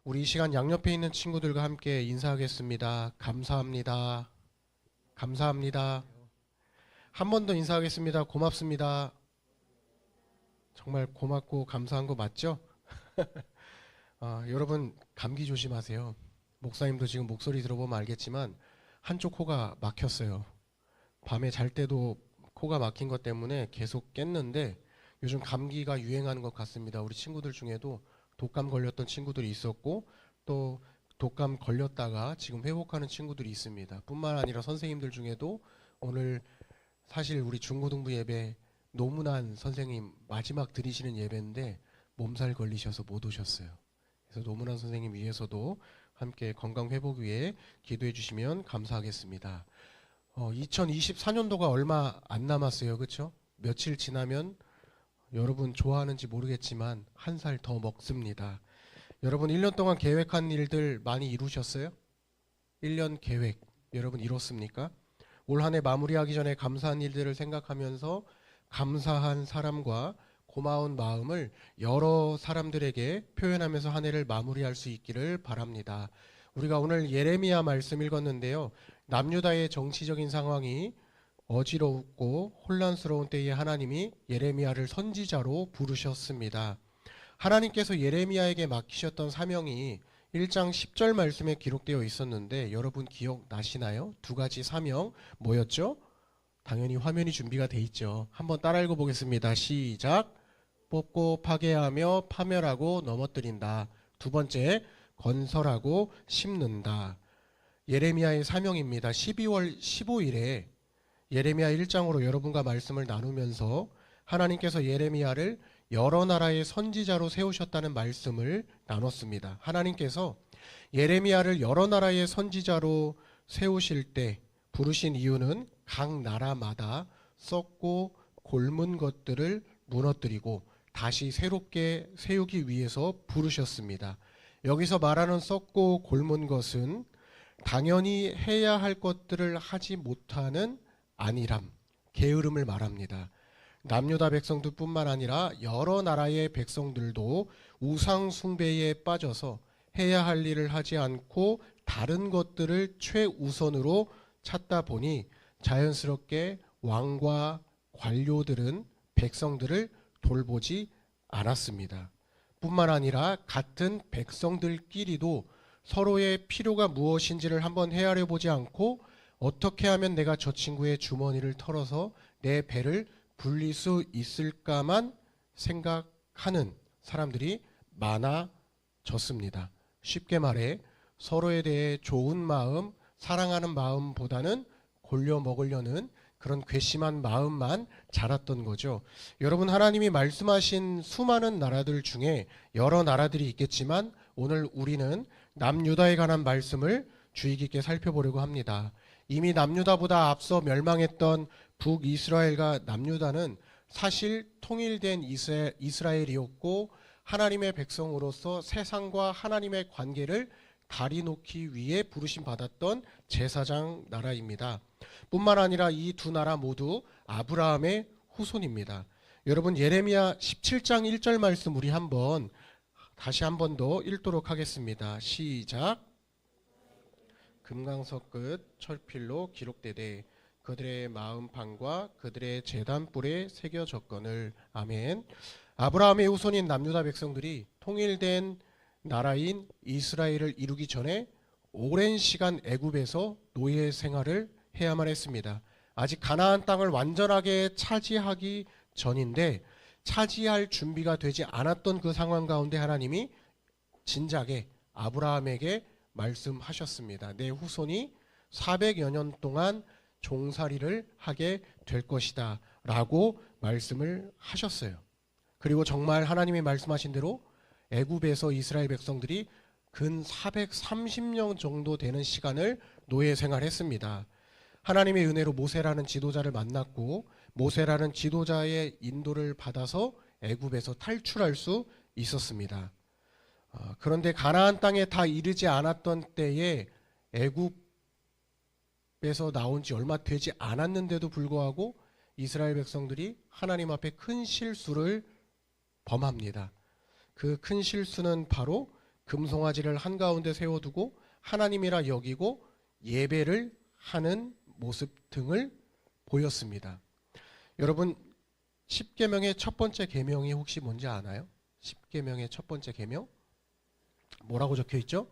우리 이 시간 양옆에 있는 친구들과 함께 인사하겠습니다. 감사합니다. 감사합니다. 한 번 더 인사하겠습니다. 고맙습니다. 정말 고맙고 감사한 거 맞죠? 여러분 감기 조심하세요. 목사님도 지금 목소리 들어보면 알겠지만 한쪽 코가 막혔어요. 밤에 잘 때도 코가 막힌 것 때문에 계속 깼는데 요즘 감기가 유행하는 것 같습니다. 우리 친구들 중에도 독감 걸렸던 친구들이 있었고 또 독감 걸렸다가 지금 회복하는 친구들이 있습니다. 뿐만 아니라 선생님들 중에도 오늘 사실 우리 중고등부 예배 노문환 선생님 마지막 드리시는 예배인데 몸살 걸리셔서 못 오셨어요. 그래서 노문환 선생님 위해서도 함께 건강 회복 위해 기도해 주시면 감사하겠습니다. 2024년도가 얼마 안 남았어요. 그렇죠? 며칠 지나면 여러분 좋아하는지 모르겠지만 한 살 더 먹습니다. 여러분 1년 동안 계획한 일들 많이 이루셨어요? 1년 계획 여러분 이뤘습니까? 올 한 해 마무리하기 전에 감사한 일들을 생각하면서 감사한 사람과 고마운 마음을 여러 사람들에게 표현하면서 한 해를 마무리할 수 있기를 바랍니다. 우리가 오늘 예레미야 말씀 읽었는데요. 남유다의 정치적인 상황이 어지럽고 혼란스러운 때에 하나님이 예레미야를 선지자로 부르셨습니다. 하나님께서 예레미야에게 맡기셨던 사명이 1장 10절 말씀에 기록되어 있었는데 여러분 기억나시나요? 두 가지 사명 뭐였죠? 당연히 화면이 준비가 돼 있죠. 한번 따라 읽어보겠습니다. 시작. 뽑고 파괴하며 파멸하고 넘어뜨린다. 두 번째, 건설하고 심는다. 예레미야의 사명입니다. 12월 15일에 예레미야 1장으로 여러분과 말씀을 나누면서 하나님께서 예레미야를 여러 나라의 선지자로 세우셨다는 말씀을 나눴습니다. 하나님께서 예레미야를 여러 나라의 선지자로 세우실 때 부르신 이유는 각 나라마다 썩고 골문 것들을 무너뜨리고 다시 새롭게 세우기 위해서 부르셨습니다. 여기서 말하는 썩고 골문 것은 당연히 해야 할 것들을 하지 못하는 안일함, 게으름을 말합니다. 남유다 백성들 뿐만 아니라 여러 나라의 백성들도 우상 숭배에 빠져서 해야 할 일을 하지 않고 다른 것들을 최우선으로 찾다 보니 자연스럽게 왕과 관료들은 백성들을 돌보지 않았습니다. 뿐만 아니라 같은 백성들끼리도 서로의 필요가 무엇인지를 한번 헤아려 보지 않고 어떻게 하면 내가 저 친구의 주머니를 털어서 내 배를 불릴 수 있을까만 생각하는 사람들이 많아졌습니다. 쉽게 말해 서로에 대해 좋은 마음, 사랑하는 마음보다는 골려 먹으려는 그런 괘씸한 마음만 자랐던 거죠. 여러분 하나님이 말씀하신 수많은 나라들 중에 여러 나라들이 있겠지만 오늘 우리는 남유다에 관한 말씀을 주의 깊게 살펴보려고 합니다. 이미 남유다보다 앞서 멸망했던 북이스라엘과 남유다는 사실 통일된 이스라엘이었고 하나님의 백성으로서 세상과 하나님의 관계를 다리 놓기 위해 부르심 받았던 제사장 나라입니다. 뿐만 아니라 이 두 나라 모두 아브라함의 후손입니다. 여러분 예레미야 17장 1절 말씀 우리 다시 한 번 더 읽도록 하겠습니다. 시작. 금강석 끝 철필로 기록되되 그들의 마음판과 그들의 제단뿔에 새겨졌거늘. 아멘. 아브라함의 후손인 남유다 백성들이 통일된 나라인 이스라엘을 이루기 전에 오랜 시간 애굽에서 노예 생활을 해야만 했습니다. 아직 가나안 땅을 완전하게 차지하기 전인데 차지할 준비가 되지 않았던 그 상황 가운데 하나님이 진작에 아브라함에게 말씀하셨습니다. 내 후손이 400여 년 동안 종살이를 하게 될 것이다 라고 말씀을 하셨어요. 그리고 정말 하나님이 말씀하신 대로 애굽에서 이스라엘 백성들이 근 430년 정도 되는 시간을 노예 생활했습니다. 하나님의 은혜로 모세라는 지도자를 만났고 모세라는 지도자의 인도를 받아서 애굽에서 탈출할 수 있었습니다. 그런데 가나안 땅에 다 이르지 않았던 때에 애굽에서 나온 지 얼마 되지 않았는데도 불구하고 이스라엘 백성들이 하나님 앞에 큰 실수를 범합니다. 그 큰 실수는 바로 금송아지를 한가운데 세워두고 하나님이라 여기고 예배를 하는 모습 등을 보였습니다. 여러분, 십계명의 첫 번째 계명이 혹시 뭔지 아나요? 십계명의 첫 번째 계명 뭐라고 적혀 있죠?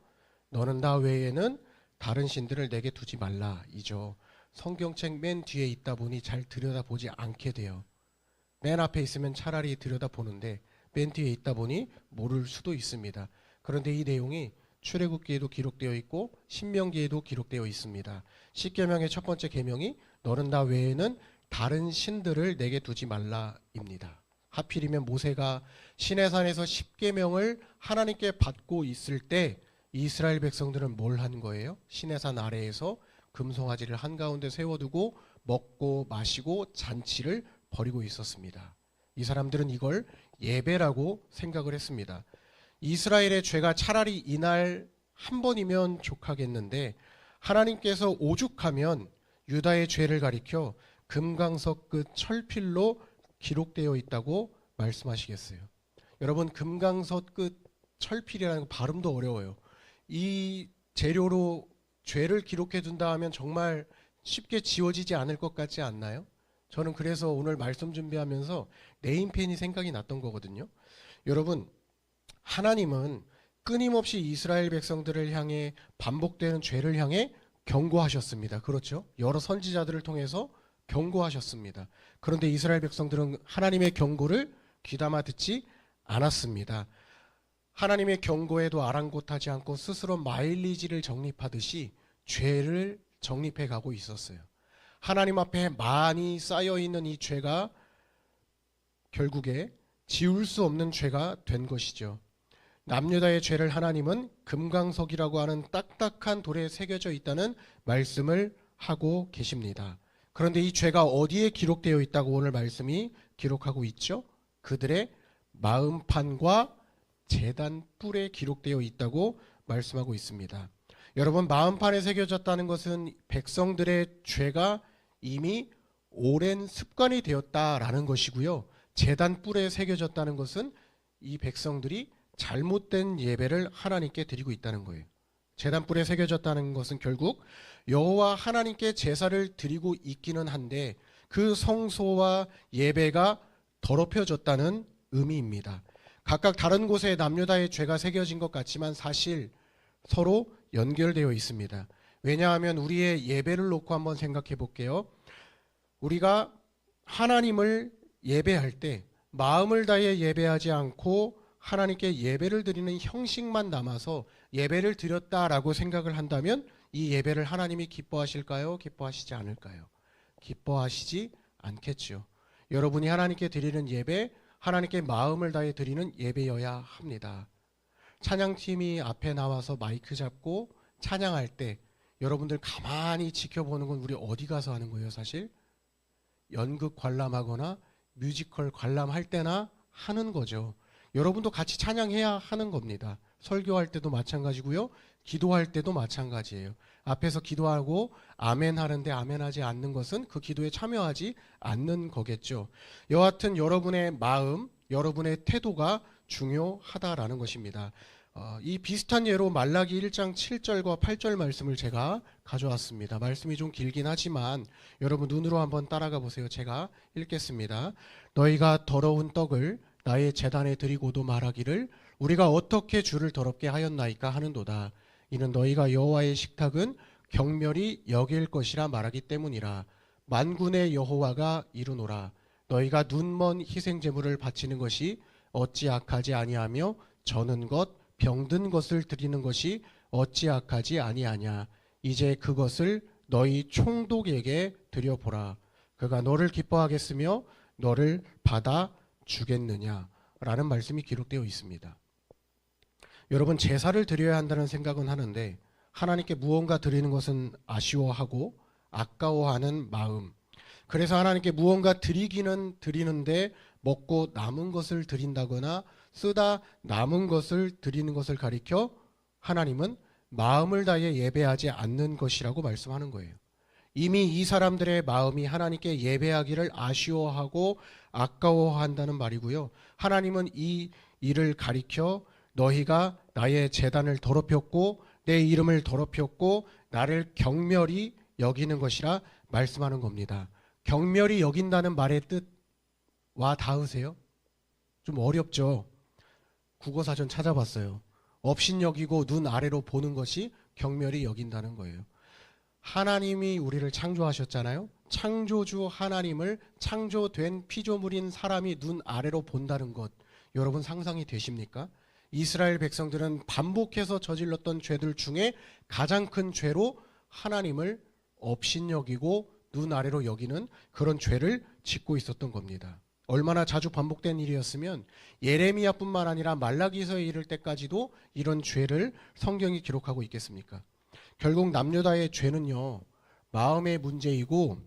너는 나 외에는 다른 신들을 내게 두지 말라 이죠. 성경책 맨 뒤에 있다 보니 잘 들여다보지 않게 돼요. 맨 앞에 있으면 차라리 들여다보는데 맨 뒤에 있다 보니 모를 수도 있습니다. 그런데 이 내용이 출애굽기에도 기록되어 있고 신명기에도 기록되어 있습니다. 십계명의 첫 번째 계명이 너는 나 외에는 다른 신들을 내게 두지 말라입니다. 하필이면 모세가 시내산에서 십계명을 하나님께 받고 있을 때 이스라엘 백성들은 뭘 한 거예요? 시내산 아래에서 금송아지를 한가운데 세워두고 먹고 마시고 잔치를 벌이고 있었습니다. 이 사람들은 이걸 예배라고 생각을 했습니다. 이스라엘의 죄가 차라리 이날 한 번이면 족하겠는데 하나님께서 오죽하면 유다의 죄를 가리켜 금강석 끝 철필로 기록되어 있다고 말씀하시겠어요. 여러분, 금강석 끝 철필이라는 거 발음도 어려워요. 이 재료로 죄를 기록해 둔다 하면 정말 쉽게 지워지지 않을 것 같지 않나요? 저는 그래서 오늘 말씀 준비하면서 네임펜이 생각이 났던 거거든요. 여러분, 하나님은 끊임없이 이스라엘 백성들을 향해 반복되는 죄를 향해 경고하셨습니다. 그렇죠? 여러 선지자들을 통해서 경고하셨습니다. 그런데 이스라엘 백성들은 하나님의 경고를 귀담아 듣지 않았습니다. 하나님의 경고에도 아랑곳하지 않고 스스로 마일리지를 적립하듯이 죄를 적립해 가고 있었어요. 하나님 앞에 많이 쌓여 있는 이 죄가 결국에 지울 수 없는 죄가 된 것이죠. 남유다의 죄를 하나님은 금강석이라고 하는 딱딱한 돌에 새겨져 있다는 말씀을 하고 계십니다. 그런데 이 죄가 어디에 기록되어 있다고 오늘 말씀이 기록하고 있죠? 그들의 마음판과 제단 뿔에 기록되어 있다고 말씀하고 있습니다. 여러분, 마음판에 새겨졌다는 것은 백성들의 죄가 이미 오랜 습관이 되었다라는 것이고요. 제단 뿔에 새겨졌다는 것은 이 백성들이 잘못된 예배를 하나님께 드리고 있다는 거예요. 제단 뿔에 새겨졌다는 것은 결국 여호와 하나님께 제사를 드리고 있기는 한데 그 성소와 예배가 더럽혀졌다는 의미입니다. 각각 다른 곳에 남유다의 죄가 새겨진 것 같지만 사실 서로 연결되어 있습니다. 왜냐하면 우리의 예배를 놓고 한번 생각해 볼게요. 우리가 하나님을 예배할 때 마음을 다해 예배하지 않고 하나님께 예배를 드리는 형식만 남아서 예배를 드렸다라고 생각을 한다면 이 예배를 하나님이 기뻐하실까요? 기뻐하시지 않을까요? 기뻐하시지 않겠죠. 여러분이 하나님께 드리는 예배, 하나님께 마음을 다해 드리는 예배여야 합니다. 찬양팀이 앞에 나와서 마이크 잡고 찬양할 때 여러분들 가만히 지켜보는 건 우리 어디 가서 하는 거예요, 사실? 연극 관람하거나 뮤지컬 관람할 때나 하는 거죠. 여러분도 같이 찬양해야 하는 겁니다. 설교할 때도 마찬가지고요. 기도할 때도 마찬가지예요. 앞에서 기도하고 아멘 하는데 아멘하지 않는 것은 그 기도에 참여하지 않는 거겠죠. 여하튼 여러분의 마음, 여러분의 태도가 중요하다라는 것입니다. 이 비슷한 예로 말라기 1장 7절과 8절 말씀을 제가 가져왔습니다. 말씀이 좀 길긴 하지만 여러분 눈으로 한번 따라가 보세요. 제가 읽겠습니다. 너희가 더러운 떡을 나의 제단에 드리고도 말하기를 우리가 어떻게 주를 더럽게 하였나이까 하는도다. 이는 너희가 여호와의 식탁은 경멸히 여길 것이라 말하기 때문이라. 만군의 여호와가 이르노라. 너희가 눈먼 희생 제물을 바치는 것이 어찌 악하지 아니하며 저는 것 병든 것을 드리는 것이 어찌 악하지 아니하냐. 이제 그것을 너희 총독에게 드려보라. 그가 너를 기뻐하겠으며 너를 받아 주겠느냐 라는 말씀이 기록되어 있습니다. 여러분, 제사를 드려야 한다는 생각은 하는데 하나님께 무언가 드리는 것은 아쉬워하고 아까워하는 마음, 그래서 하나님께 무언가 드리기는 드리는데 먹고 남은 것을 드린다거나 쓰다 남은 것을 드리는 것을 가리켜 하나님은 마음을 다해 예배하지 않는 것이라고 말씀하는 거예요. 이미 이 사람들의 마음이 하나님께 예배하기를 아쉬워하고 아까워한다는 말이고요. 하나님은 이 일을 가리켜 너희가 나의 제단을 더럽혔고 내 이름을 더럽혔고 나를 경멸히 여기는 것이라 말씀하는 겁니다. 경멸히 여긴다는 말의 뜻 와 닿으세요? 좀 어렵죠? 국어사전 찾아봤어요. 업신여기고 눈 아래로 보는 것이 경멸히 여긴다는 거예요. 하나님이 우리를 창조하셨잖아요. 창조주 하나님을 창조된 피조물인 사람이 눈 아래로 본다는 것, 여러분 상상이 되십니까? 이스라엘 백성들은 반복해서 저질렀던 죄들 중에 가장 큰 죄로 하나님을 업신여기고 눈 아래로 여기는 그런 죄를 짓고 있었던 겁니다. 얼마나 자주 반복된 일이었으면 예레미야뿐만 아니라 말라기서에 이를 때까지도 이런 죄를 성경이 기록하고 있겠습니까? 결국 남녀다의 죄는요, 마음의 문제이고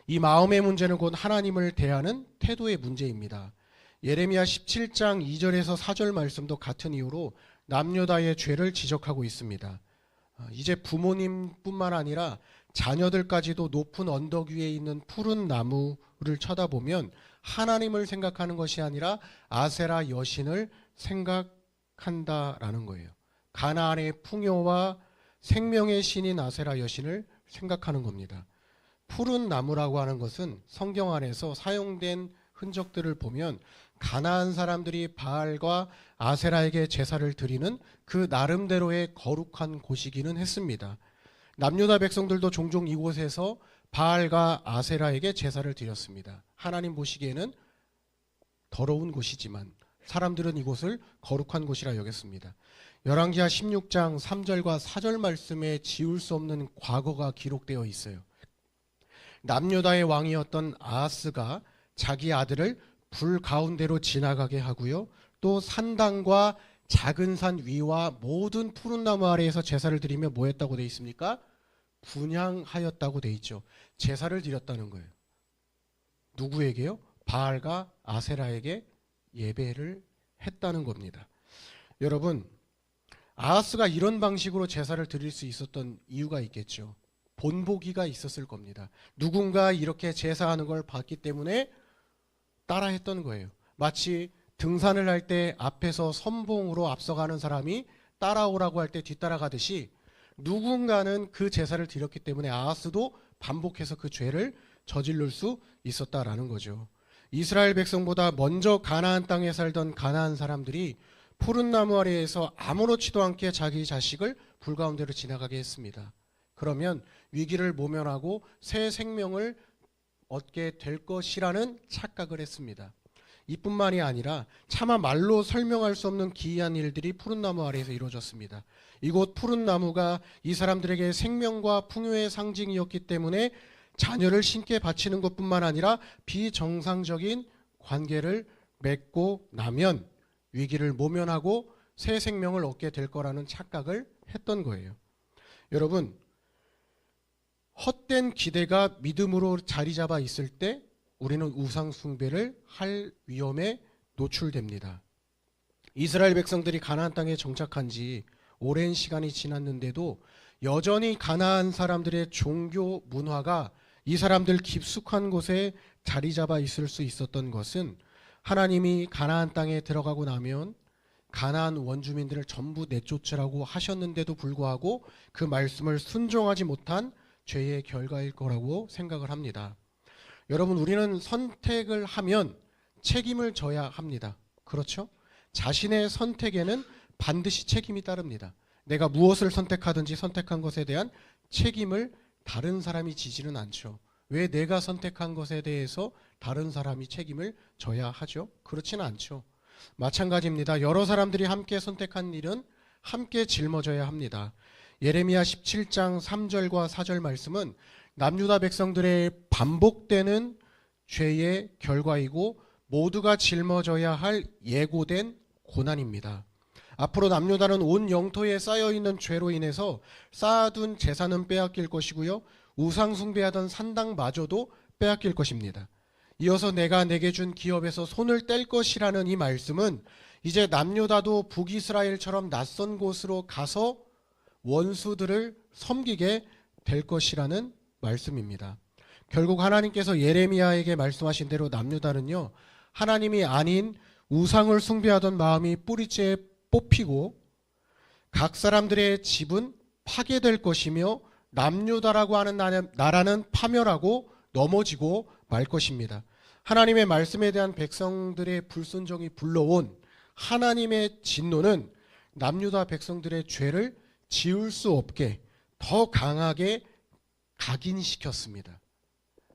이 마음의 문제는 곧 하나님을 대하는 태도의 문제입니다. 예레미야 17장 2절에서 4절 말씀도 같은 이유로 남녀다의 죄를 지적하고 있습니다. 이제 부모님뿐만 아니라 자녀들까지도 높은 언덕 위에 있는 푸른 나무를 쳐다보면 하나님을 생각하는 것이 아니라 아세라 여신을 생각한다라는 거예요. 가나안의 풍요와 생명의 신인 아세라 여신을 생각하는 겁니다. 푸른 나무라고 하는 것은 성경 안에서 사용된 흔적들을 보면 가나안 사람들이 바알과 아세라에게 제사를 드리는 그 나름대로의 거룩한 곳이기는 했습니다. 남유다 백성들도 종종 이곳에서 바알과 아세라에게 제사를 드렸습니다. 하나님 보시기에는 더러운 곳이지만 사람들은 이곳을 거룩한 곳이라 여겼습니다. 열왕기하 16장 3절과 4절 말씀에 지울 수 없는 과거가 기록되어 있어요. 남유다의 왕이었던 아하스가 자기 아들을 불 가운데로 지나가게 하고요. 또 산당과 작은 산 위와 모든 푸른 나무 아래에서 제사를 드리며 뭐 했다고 되어 있습니까? 분향하였다고 되어 있죠. 제사를 드렸다는 거예요. 누구에게요? 바알과 아세라에게 예배를 했다는 겁니다. 여러분, 아하스가 이런 방식으로 제사를 드릴 수 있었던 이유가 있겠죠. 본보기가 있었을 겁니다. 누군가 이렇게 제사하는 걸 봤기 때문에 따라했던 거예요. 마치 등산을 할 때 앞에서 선봉으로 앞서가는 사람이 따라오라고 할 때 뒤따라가듯이 누군가는 그 제사를 드렸기 때문에 아하스도 반복해서 그 죄를 저지를 수 있었다라는 거죠. 이스라엘 백성보다 먼저 가나안 땅에 살던 가나안 사람들이 푸른 나무 아래에서 아무렇지도 않게 자기 자식을 불 가운데로 지나가게 했습니다. 그러면 위기를 모면하고 새 생명을 얻게 될 것이라는 착각을 했습니다. 이뿐만이 아니라 차마 말로 설명할 수 없는 기이한 일들이 푸른 나무 아래에서 이루어졌습니다. 이곳 푸른 나무가 이 사람들에게 생명과 풍요의 상징이었기 때문에 자녀를 신께 바치는 것뿐만 아니라 비정상적인 관계를 맺고 나면 위기를 모면하고 새 생명을 얻게 될 거라는 착각을 했던 거예요. 여러분, 헛된 기대가 믿음으로 자리 잡아 있을 때 우리는 우상 숭배를 할 위험에 노출됩니다. 이스라엘 백성들이 가나안 땅에 정착한 지 오랜 시간이 지났는데도 여전히 가나안 사람들의 종교 문화가 이 사람들 깊숙한 곳에 자리 잡아 있을 수 있었던 것은 하나님이 가나안 땅에 들어가고 나면 가나안 원주민들을 전부 내쫓으라고 하셨는데도 불구하고 그 말씀을 순종하지 못한 죄의 결과일 거라고 생각을 합니다. 여러분, 우리는 선택을 하면 책임을 져야 합니다. 그렇죠? 자신의 선택에는 반드시 책임이 따릅니다. 내가 무엇을 선택하든지 선택한 것에 대한 책임을 다른 사람이 지지는 않죠. 왜 내가 선택한 것에 대해서 다른 사람이 책임을 져야 하죠? 그렇지는 않죠. 마찬가지입니다. 여러 사람들이 함께 선택한 일은 함께 짊어져야 합니다. 예레미야 17장 3절과 4절 말씀은 남유다 백성들의 반복되는 죄의 결과이고 모두가 짊어져야 할 예고된 고난입니다. 앞으로 남유다는 온 영토에 쌓여있는 죄로 인해서 쌓아둔 재산은 빼앗길 것이고요. 우상 숭배하던 산당마저도 빼앗길 것입니다. 이어서 내가 내게 준 기업에서 손을 뗄 것이라는 이 말씀은 이제 남유다도 북이스라엘처럼 낯선 곳으로 가서 원수들을 섬기게 될 것이라는 말씀입니다. 결국 하나님께서 예레미야에게 말씀하신 대로 남유다는요, 하나님이 아닌 우상을 숭배하던 마음이 뿌리째 뽑히고 각 사람들의 집은 파괴될 것이며 남유다라고 하는 나라는 파멸하고 넘어지고 말 것입니다. 하나님의 말씀에 대한 백성들의 불순종이 불러온 하나님의 진노는 남유다 백성들의 죄를 지울 수 없게 더 강하게 각인시켰습니다.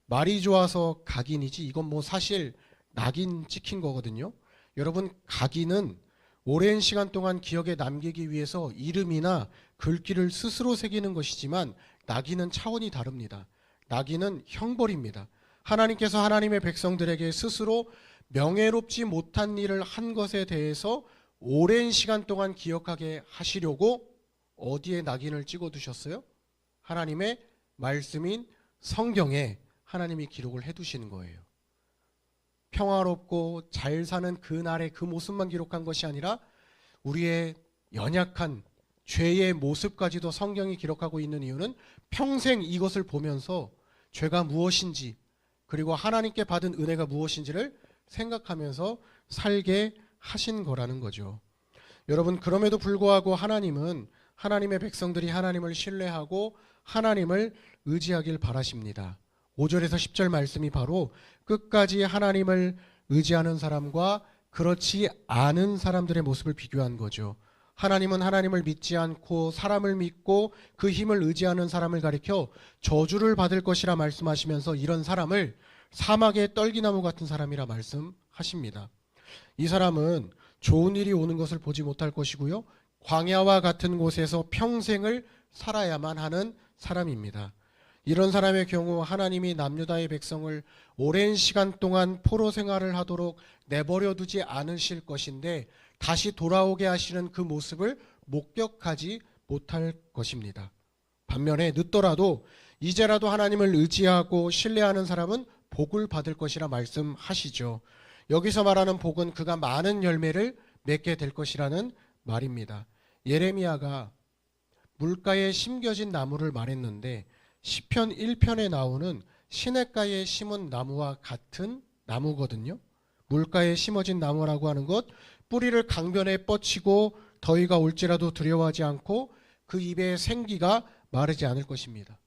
말이 좋아서 각인이지 이건 뭐 사실 낙인 찍힌 거거든요. 여러분, 각인은 오랜 시간 동안 기억에 남기기 위해서 이름이나 글귀를 스스로 새기는 것이지만 낙인은 차원이 다릅니다. 낙인은 형벌입니다. 하나님께서 하나님의 백성들에게 스스로 명예롭지 못한 일을 한 것에 대해서 오랜 시간 동안 기억하게 하시려고 어디에 낙인을 찍어 두셨어요? 하나님의 말씀인 성경에 하나님이 기록을 해 두시는 거예요. 평화롭고 잘 사는 그날의 그 모습만 기록한 것이 아니라 우리의 연약한 죄의 모습까지도 성경이 기록하고 있는 이유는 평생 이것을 보면서 죄가 무엇인지 그리고 하나님께 받은 은혜가 무엇인지를 생각하면서 살게 하신 거라는 거죠. 여러분, 그럼에도 불구하고 하나님은 하나님의 백성들이 하나님을 신뢰하고 하나님을 의지하길 바라십니다. 5절에서 10절 말씀이 바로 끝까지 하나님을 의지하는 사람과 그렇지 않은 사람들의 모습을 비교한 거죠. 하나님은 하나님을 믿지 않고 사람을 믿고 그 힘을 의지하는 사람을 가리켜 저주를 받을 것이라 말씀하시면서 이런 사람을 사막의 떨기나무 같은 사람이라 말씀하십니다. 이 사람은 좋은 일이 오는 것을 보지 못할 것이고요, 광야와 같은 곳에서 평생을 살아야만 하는 사람입니다. 이런 사람의 경우 하나님이 남유다의 백성을 오랜 시간 동안 포로 생활을 하도록 내버려 두지 않으실 것인데 다시 돌아오게 하시는 그 모습을 목격하지 못할 것입니다. 반면에 늦더라도 이제라도 하나님을 의지하고 신뢰하는 사람은 복을 받을 것이라 말씀하시죠. 여기서 말하는 복은 그가 많은 열매를 맺게 될 것이라는 말입니다. 예레미야가 물가에 심겨진 나무를 말했는데 시편 1편에 나오는 시냇가에 심은 나무와 같은 나무거든요. 물가에 심어진 나무라고 하는 것, 뿌리를 강변에 뻗치고 더위가 올지라도 두려워하지 않고 그 입에 생기가 마르지 않을 것입니다.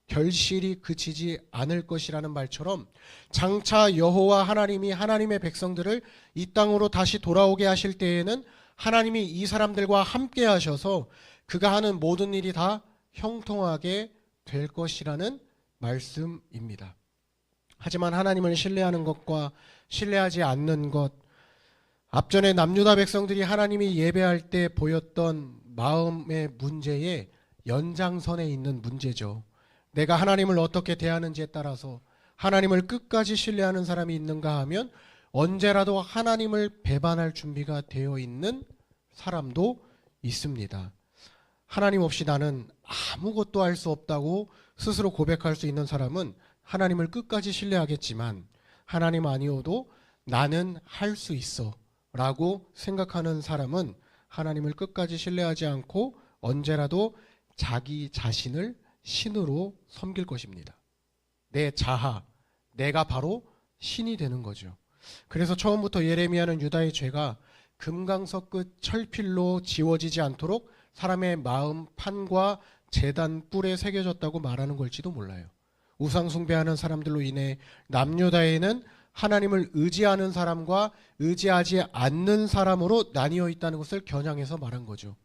결실이 그치지 않을 것이라는 말처럼 장차 여호와 하나님이 하나님의 백성들을 이 땅으로 다시 돌아오게 하실 때에는 하나님이 이 사람들과 함께 하셔서 그가 하는 모든 일이 다 형통하게 될 것이라는 말씀입니다. 하지만 하나님을 신뢰하는 것과 신뢰하지 않는 것, 앞전에 남유다 백성들이 하나님이 예배할 때 보였던 마음의 문제의 연장선에 있는 문제죠. 내가 하나님을 어떻게 대하는지에 따라서 하나님을 끝까지 신뢰하는 사람이 있는가 하면 언제라도 하나님을 배반할 준비가 되어 있는 사람도 있습니다. 하나님 없이 나는 아무것도 할 수 없다고 스스로 고백할 수 있는 사람은 하나님을 끝까지 신뢰하겠지만 하나님 아니어도 나는 할 수 있어 라고 생각하는 사람은 하나님을 끝까지 신뢰하지 않고 언제라도 자기 자신을 신으로 섬길 것입니다. 내 자아, 내가 바로 신이 되는 거죠. 그래서 처음부터 예레미야는 유다의 죄가 금강석 끝 철필로 지워지지 않도록 사람의 마음 판과 제단 뿔에 새겨졌다고 말하는 걸지도 몰라요. 우상 숭배하는 사람들로 인해 남유다에는 하나님을 의지하는 사람과 의지하지 않는 사람으로 나뉘어 있다는 것을 겨냥해서 말한 거죠.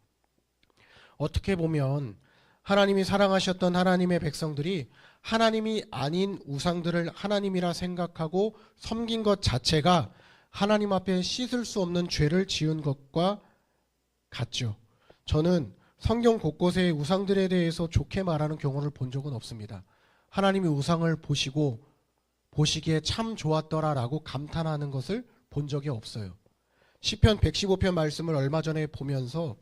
어떻게 보면 하나님이 사랑하셨던 하나님의 백성들이 하나님이 아닌 우상들을 하나님이라 생각하고 섬긴 것 자체가 하나님 앞에 씻을 수 없는 죄를 지은 것과 같죠. 저는 성경 곳곳에 우상들에 대해서 좋게 말하는 경우를 본 적은 없습니다. 하나님이 우상을 보시기에 참 좋았더라 라고 감탄하는 것을 본 적이 없어요. 시편 115편 말씀을 얼마 전에 보면서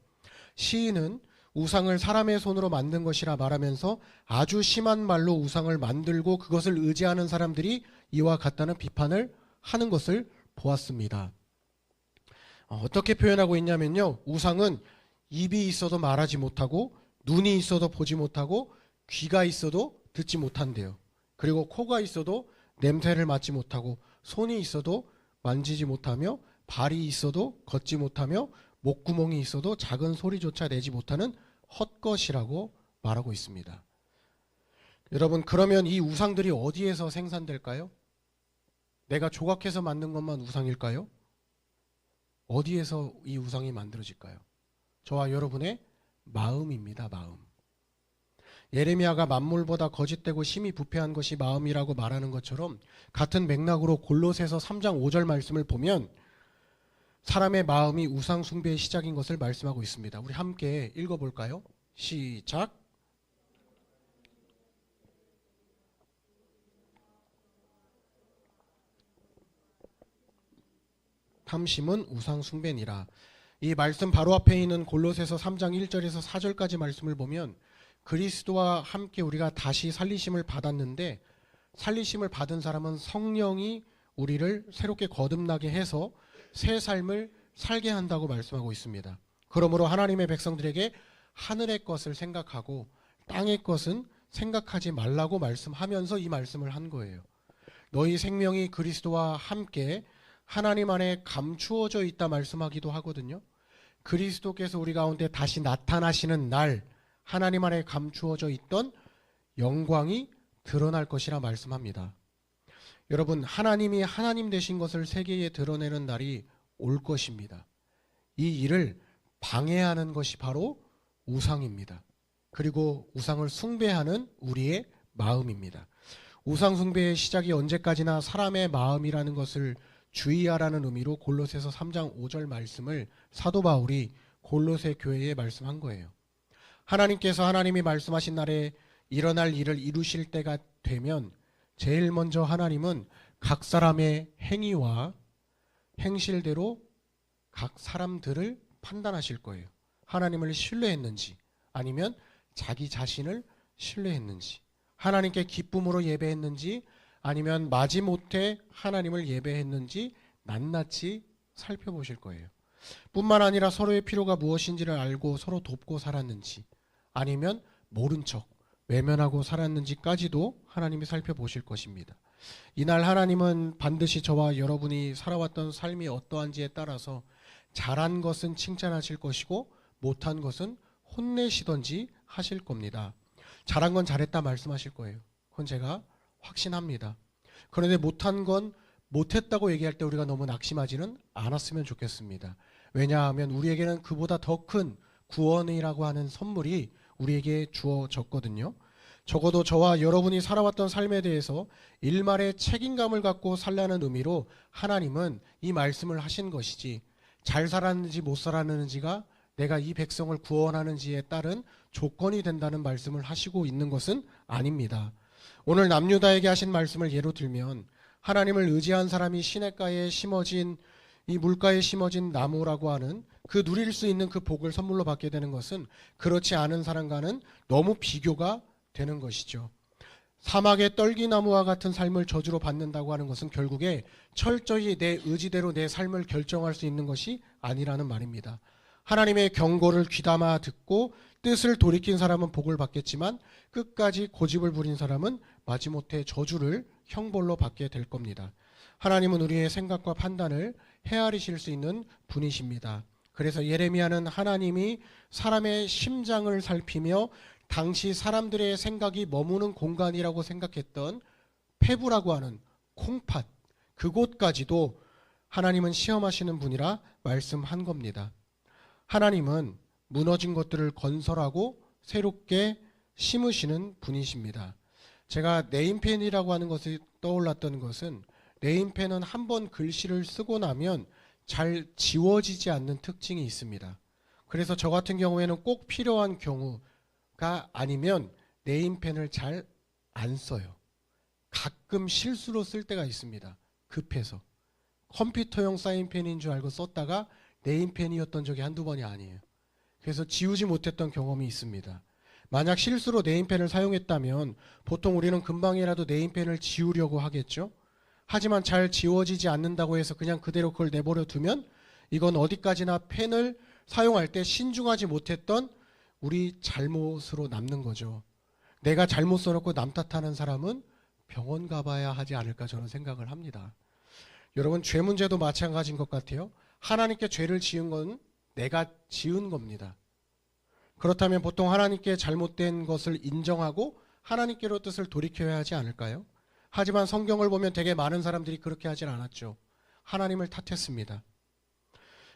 시인은 우상을 사람의 손으로 만든 것이라 말하면서 아주 심한 말로 우상을 만들고 그것을 의지하는 사람들이 이와 같다는 비판을 하는 것을 보았습니다. 어떻게 표현하고 있냐면요, 우상은 입이 있어도 말하지 못하고 눈이 있어도 보지 못하고 귀가 있어도 듣지 못한대요. 그리고 코가 있어도 냄새를 맡지 못하고 손이 있어도 만지지 못하며 발이 있어도 걷지 못하며 목구멍이 있어도 작은 소리조차 내지 못하는 헛것이라고 말하고 있습니다. 여러분, 그러면 이 우상들이 어디에서 생산될까요? 내가 조각해서 만든 것만 우상일까요? 어디에서 이 우상이 만들어질까요? 저와 여러분의 마음입니다. 마음. 예레미야가 만물보다 거짓되고 심히 부패한 것이 마음이라고 말하는 것처럼 같은 맥락으로 골로새서 3장 5절 말씀을 보면 사람의 마음이 우상 숭배의 시작인 것을 말씀하고 있습니다. 우리 함께 읽어볼까요? 시작. 탐심은 우상 숭배니라. 이 말씀 바로 앞에 있는 골로새서 3장 1절에서 4절까지 말씀을 보면 그리스도와 함께 우리가 다시 살리심을 받았는데 살리심을 받은 사람은 성령이 우리를 새롭게 거듭나게 해서 새 삶을 살게 한다고 말씀하고 있습니다. 그러므로 하나님의 백성들에게 하늘의 것을 생각하고 땅의 것은 생각하지 말라고 말씀하면서 이 말씀을 한 거예요. 너희 생명이 그리스도와 함께 하나님 안에 감추어져 있다 말씀하기도 하거든요. 그리스도께서 우리 가운데 다시 나타나시는 날 하나님 안에 감추어져 있던 영광이 드러날 것이라 말씀합니다. 여러분, 하나님이 하나님 되신 것을 세계에 드러내는 날이 올 것입니다. 이 일을 방해하는 것이 바로 우상입니다. 그리고 우상을 숭배하는 우리의 마음입니다. 우상 숭배의 시작이 언제까지나 사람의 마음이라는 것을 주의하라는 의미로 골로새서 3장 5절 말씀을 사도 바울이 골로새 교회에 말씀한 거예요. 하나님께서 하나님이 말씀하신 날에 일어날 일을 이루실 때가 되면 제일 먼저 하나님은 각 사람의 행위와 행실대로 각 사람들을 판단하실 거예요. 하나님을 신뢰했는지 아니면 자기 자신을 신뢰했는지, 하나님께 기쁨으로 예배했는지 아니면 마지못해 하나님을 예배했는지 낱낱이 살펴보실 거예요. 뿐만 아니라 서로의 필요가 무엇인지를 알고 서로 돕고 살았는지 아니면 모른 척 외면하고 살았는지까지도 하나님이 살펴보실 것입니다. 이날 하나님은 반드시 저와 여러분이 살아왔던 삶이 어떠한지에 따라서 잘한 것은 칭찬하실 것이고 못한 것은 혼내시던지 하실 겁니다. 잘한 건 잘했다 말씀하실 거예요. 그건 제가 확신합니다. 그런데 못한 건 못했다고 얘기할 때 우리가 너무 낙심하지는 않았으면 좋겠습니다. 왜냐하면 우리에게는 그보다 더 큰 구원이라고 하는 선물이 우리에게 주어졌거든요. 적어도 저와 여러분이 살아왔던 삶에 대해서 일말의 책임감을 갖고 살라는 의미로 하나님은 이 말씀을 하신 것이지 잘 살았는지 못 살았는지가 내가 이 백성을 구원하는지에 따른 조건이 된다는 말씀을 하시고 있는 것은 아닙니다. 오늘 남유다에게 하신 말씀을 예로 들면 하나님을 의지한 사람이 시냇가에 심어진 이 물가에 심어진 나무라고 하는 그 누릴 수 있는 그 복을 선물로 받게 되는 것은 그렇지 않은 사람과는 너무 비교가 되는 것이죠. 사막의 떨기나무와 같은 삶을 저주로 받는다고 하는 것은 결국에 철저히 내 의지대로 내 삶을 결정할 수 있는 것이 아니라는 말입니다. 하나님의 경고를 귀담아 듣고 뜻을 돌이킨 사람은 복을 받겠지만 끝까지 고집을 부린 사람은 마지못해 저주를 형벌로 받게 될 겁니다. 하나님은 우리의 생각과 판단을 헤아리실 수 있는 분이십니다. 그래서 예레미야는 하나님이 사람의 심장을 살피며 당시 사람들의 생각이 머무는 공간이라고 생각했던 폐부라고 하는 콩팥, 그곳까지도 하나님은 시험하시는 분이라 말씀한 겁니다. 하나님은 무너진 것들을 건설하고 새롭게 심으시는 분이십니다. 제가 네임펜이라고 하는 것이 떠올랐던 것은 네임펜은 한번 글씨를 쓰고 나면 잘 지워지지 않는 특징이 있습니다. 그래서 저 같은 경우에는 꼭 필요한 경우가 아니면 네임펜을 잘 안 써요. 가끔 실수로 쓸 때가 있습니다. 급해서. 컴퓨터용 사인펜인 줄 알고 썼다가 네임펜이었던 적이 한두 번이 아니에요. 그래서 지우지 못했던 경험이 있습니다. 만약 실수로 네임펜을 사용했다면 보통 우리는 금방이라도 네임펜을 지우려고 하겠죠. 하지만 잘 지워지지 않는다고 해서 그냥 그대로 그걸 내버려 두면 이건 어디까지나 펜을 사용할 때 신중하지 못했던 우리 잘못으로 남는 거죠. 내가 잘못 써놓고 남 탓하는 사람은 병원 가봐야 하지 않을까 저는 생각을 합니다. 여러분, 죄 문제도 마찬가지인 것 같아요. 하나님께 죄를 지은 건 내가 지은 겁니다. 그렇다면 보통 하나님께 잘못된 것을 인정하고 하나님께로 뜻을 돌이켜야 하지 않을까요? 하지만 성경을 보면 되게 많은 사람들이 그렇게 하질 않았죠. 하나님을 탓했습니다.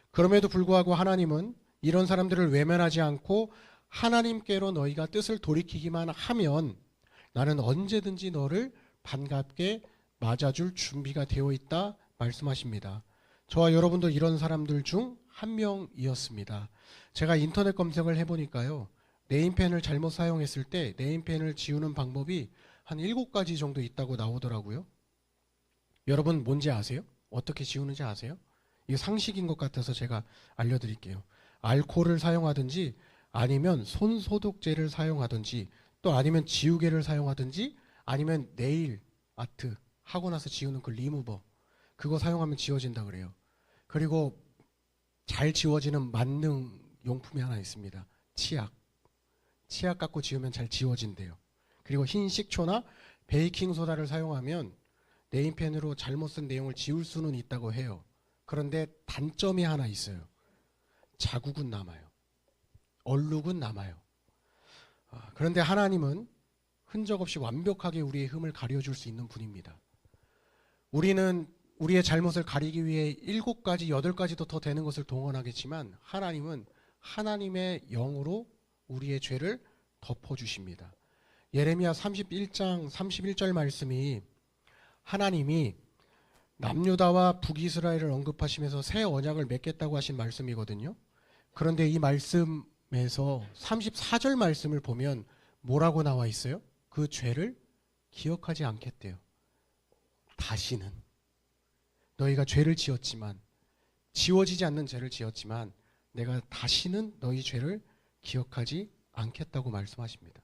그럼에도 불구하고 하나님은 이런 사람들을 외면하지 않고 하나님께로 너희가 뜻을 돌이키기만 하면 나는 언제든지 너를 반갑게 맞아줄 준비가 되어 있다 말씀하십니다. 저와 여러분도 이런 사람들 중 한 명이었습니다. 제가 인터넷 검색을 해보니까요. 네임펜을 잘못 사용했을 때 네임펜을 지우는 방법이 한 7가지 정도 있다고 나오더라고요. 여러분 뭔지 아세요? 어떻게 지우는지 아세요? 이게 상식인 것 같아서 제가 알려드릴게요. 알코올을 사용하든지 아니면 손소독제를 사용하든지 또 아니면 지우개를 사용하든지 아니면 네일 아트 하고 나서 지우는 그 리무버 그거 사용하면 지워진다 그래요. 그리고 잘 지워지는 만능 용품이 하나 있습니다. 치약 갖고 지우면 잘 지워진대요. 그리고 흰 식초나 베이킹소다를 사용하면 네임펜으로 잘못 쓴 내용을 지울 수는 있다고 해요. 그런데 단점이 하나 있어요. 자국은 남아요. 얼룩은 남아요. 그런데 하나님은 흔적 없이 완벽하게 우리의 흠을 가려줄 수 있는 분입니다. 우리는 우리의 잘못을 가리기 위해 7가지, 8가지도 더 되는 것을 동원하겠지만 하나님은 하나님의 영으로 우리의 죄를 덮어주십니다. 예레미야 31장 31절 말씀이 하나님이 남유다와 북이스라엘을 언급하시면서 새 언약을 맺겠다고 하신 말씀이거든요. 그런데 이 말씀에서 34절 말씀을 보면 뭐라고 나와 있어요? 그 죄를 기억하지 않겠대요. 다시는. 너희가 죄를 지었지만 지워지지 않는 죄를 지었지만 내가 다시는 너희 죄를 기억하지 않겠다고 말씀하십니다.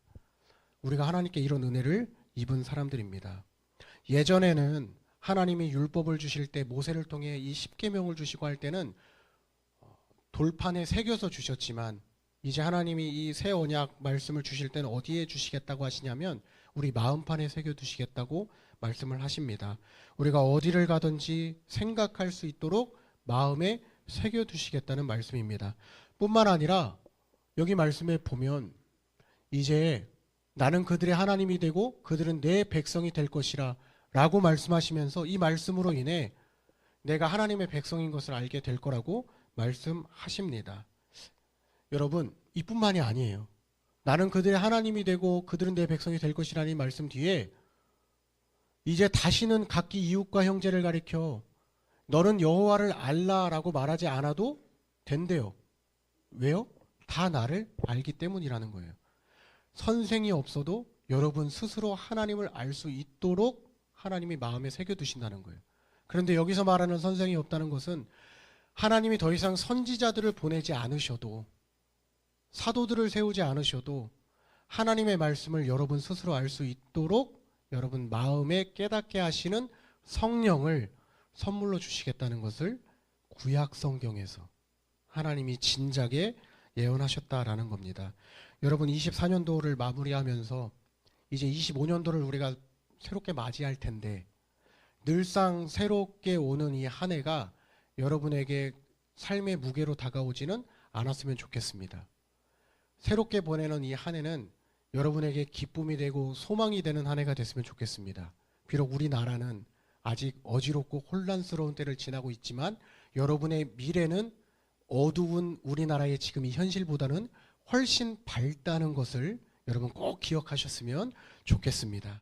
우리가 하나님께 이런 은혜를 입은 사람들입니다. 예전에는 하나님이 율법을 주실 때 모세를 통해 이 10계명을 주시고 할 때는 돌판에 새겨서 주셨지만 이제 하나님이 이 새 언약 말씀을 주실 때는 어디에 주시겠다고 하시냐면 우리 마음판에 새겨 두시겠다고 말씀을 하십니다. 우리가 어디를 가든지 생각할 수 있도록 마음에 새겨 두시겠다는 말씀입니다. 뿐만 아니라 여기 말씀에 보면 이제 나는 그들의 하나님이 되고 그들은 내 백성이 될 것이라 라고 말씀하시면서 이 말씀으로 인해 내가 하나님의 백성인 것을 알게 될 거라고 말씀하십니다. 여러분 이뿐만이 아니에요. 나는 그들의 하나님이 되고 그들은 내 백성이 될 것이라는 말씀 뒤에 이제 다시는 각기 이웃과 형제를 가리켜 너는 여호와를 알라라고 말하지 않아도 된대요. 왜요? 다 나를 알기 때문이라는 거예요. 선생이 없어도 여러분 스스로 하나님을 알 수 있도록 하나님이 마음에 새겨두신다는 거예요. 그런데 여기서 말하는 선생이 없다는 것은 하나님이 더 이상 선지자들을 보내지 않으셔도 사도들을 세우지 않으셔도 하나님의 말씀을 여러분 스스로 알 수 있도록 여러분 마음에 깨닫게 하시는 성령을 선물로 주시겠다는 것을 구약 성경에서 하나님이 진작에 예언하셨다라는 겁니다. 여러분 24년도를 마무리하면서 이제 25년도를 우리가 새롭게 맞이할 텐데 늘상 새롭게 오는 이 한 해가 여러분에게 삶의 무게로 다가오지는 않았으면 좋겠습니다. 새롭게 보내는 이 한 해는 여러분에게 기쁨이 되고 소망이 되는 한 해가 됐으면 좋겠습니다. 비록 우리나라는 아직 어지럽고 혼란스러운 때를 지나고 있지만 여러분의 미래는 어두운 우리나라의 지금 이 현실보다는 훨씬 밝다는 것을 여러분 꼭 기억하셨으면 좋겠습니다.